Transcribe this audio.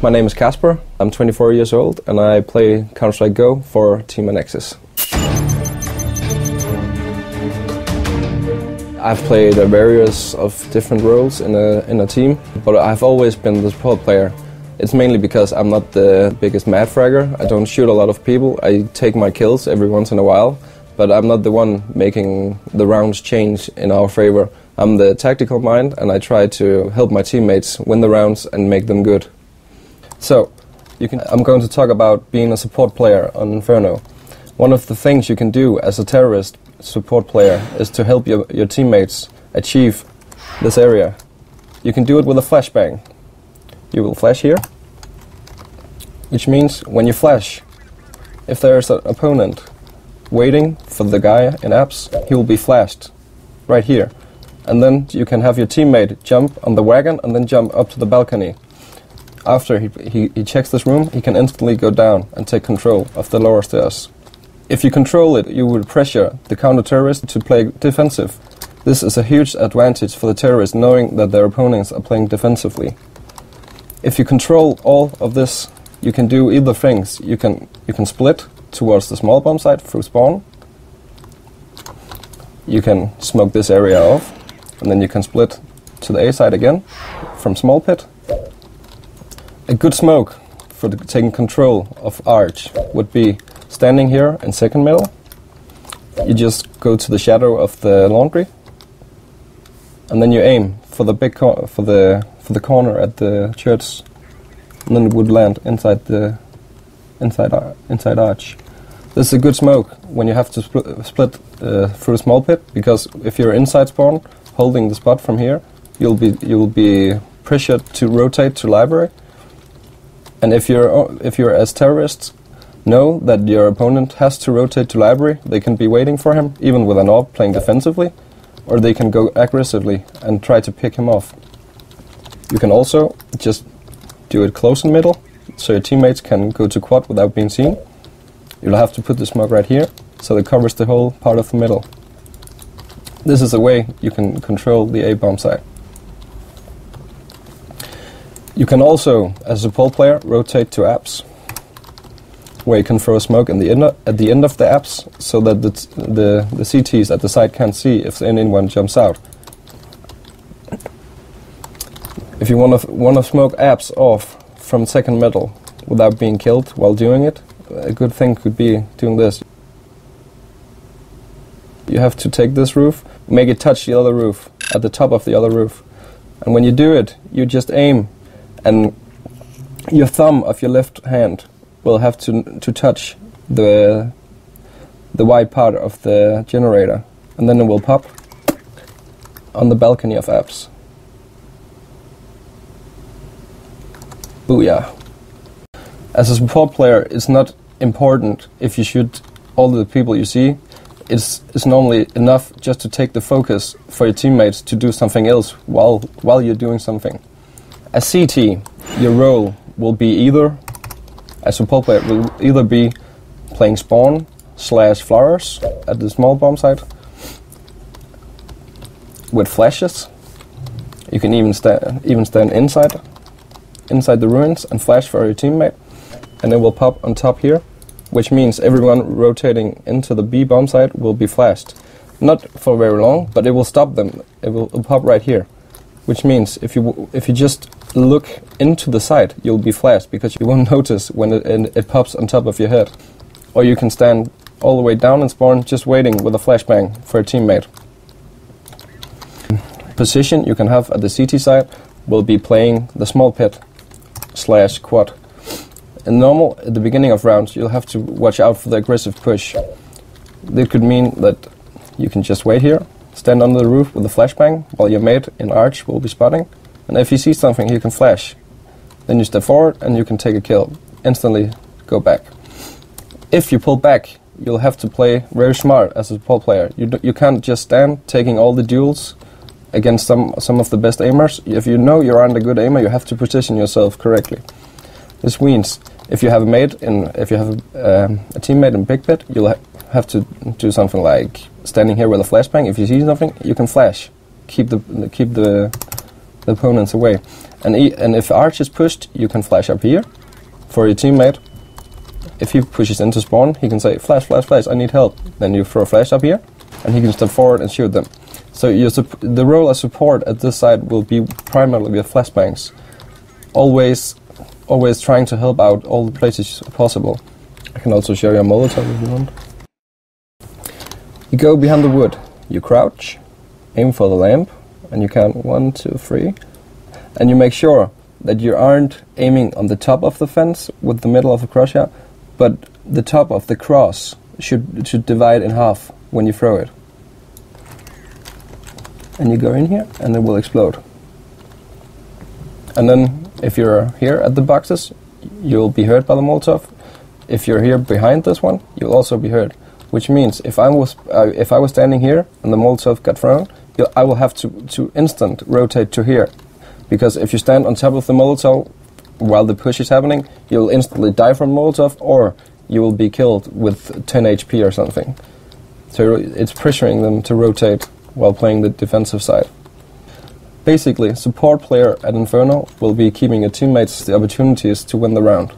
My name is Casper, I'm 24 years old and I play Counter-Strike Go for Team Annexus. I've played various of different roles in a team, but I've always been the support player. It's mainly because I'm not the biggest mad fragger. I don't shoot a lot of people. I take my kills every once in a while, but I'm not the one making the rounds change in our favor. I'm the tactical mind and I try to help my teammates win the rounds and make them good. So, I'm going to talk about being a support player on Inferno. One of the things you can do as a terrorist support player is to help your teammates achieve this area. You can do it with a flashbang. You will flash here, which means when you flash, if there's an opponent waiting for the guy in apps, he will be flashed right here. And then you can have your teammate jump on the wagon and then jump up to the balcony. After he checks this room, he can instantly go down and take control of the lower stairs. If you control it, you will pressure the counter-terrorist to play defensive. This is a huge advantage for the terrorist, knowing that their opponents are playing defensively. If you control all of this, you can do either things. You can split towards the small bomb site through spawn. You can smoke this area off, and then you can split to the A side again from small pit. A good smoke for taking control of Arch would be standing here in second middle. You just go to the shadow of the laundry, and then you aim for the big for the corner at the church, and then it would land inside Arch. This is a good smoke when you have to split through a small pit, because if you're inside spawn holding the spot from here, you'll be pressured to rotate to library. And if you're as terrorists know that your opponent has to rotate to library, they can be waiting for him, even with an AWP playing defensively, or they can go aggressively and try to pick him off. You can also just do it close in middle, so your teammates can go to quad without being seen. You'll have to put the smoke right here, so it covers the whole part of the middle. This is a way you can control the A-bomb site. You can also, as a support player, rotate to apps, where you can throw smoke at the end of the apps, so that the CTs at the side can't see if anyone jumps out. If you want to smoke apps off from second middle without being killed while doing it, a good thing could be doing this. You have to take this roof, make it touch the other roof, at the top of the other roof. And when you do it, you just aim, and your thumb of your left hand will have to touch the white part of the generator, and then it will pop on the balcony of apps. Booyah. As a support player, it's not important if you shoot all the people you see. It's normally enough just to take the focus for your teammates to do something else while you're doing something. As CT, your role will be either, as support player, will either be playing spawn / flowers at the small bomb site with flashes. You can even stand inside the ruins and flash for your teammate, and it will pop on top here, which means everyone rotating into the B bomb site will be flashed. Not for very long, but it will stop them. It will pop right here, which means if you just look into the site, you'll be flashed because you won't notice when it pops on top of your head. Or you can stand all the way down and spawn, just waiting with a flashbang for a teammate. Position you can have at the CT site will be playing the small pit / quad. In normal, at the beginning of rounds, you'll have to watch out for the aggressive push. That could mean that you can just wait here, stand under the roof with a flashbang, while your mate in Arch will be spotting, and if you see something, you can flash. Then you step forward and you can take a kill. Instantly go back. If you pull back, you'll have to play very smart as a support player. You can't just stand taking all the duels against some of the best aimers. If you know you aren't a good aimer, you have to position yourself correctly. This means if you have a teammate in big pit, you'll have to do something like standing here with a flashbang. If you see something, you can flash, keep the opponents away. And if arch is pushed, you can flash up here for your teammate. If he pushes into spawn, he can say, flash, flash, flash, I need help. Then you throw a flash up here, and he can step forward and shoot them. So the role as support at this side will be primarily with flashbangs. Always trying to help out all the places possible. I can also show you a Molotov if you want. You go behind the wood, you crouch, aim for the lamp, and you count 1, 2, 3, and you make sure that you aren't aiming on the top of the fence with the middle of the crosshair, but the top of the cross should divide in half when you throw it. And you go in here, and it will explode. And then, if you're here at the boxes, you'll be hurt by the Molotov. If you're here behind this one, you'll also be hurt. Which means, if I was standing here and the Molotov got thrown, I will have to instant rotate to here. Because if you stand on top of the Molotov while the push is happening, you'll instantly die from Molotov, or you will be killed with 10 HP or something. So it's pressuring them to rotate while playing the defensive side. Basically, support player at Inferno will be keeping your teammates the opportunities to win the round.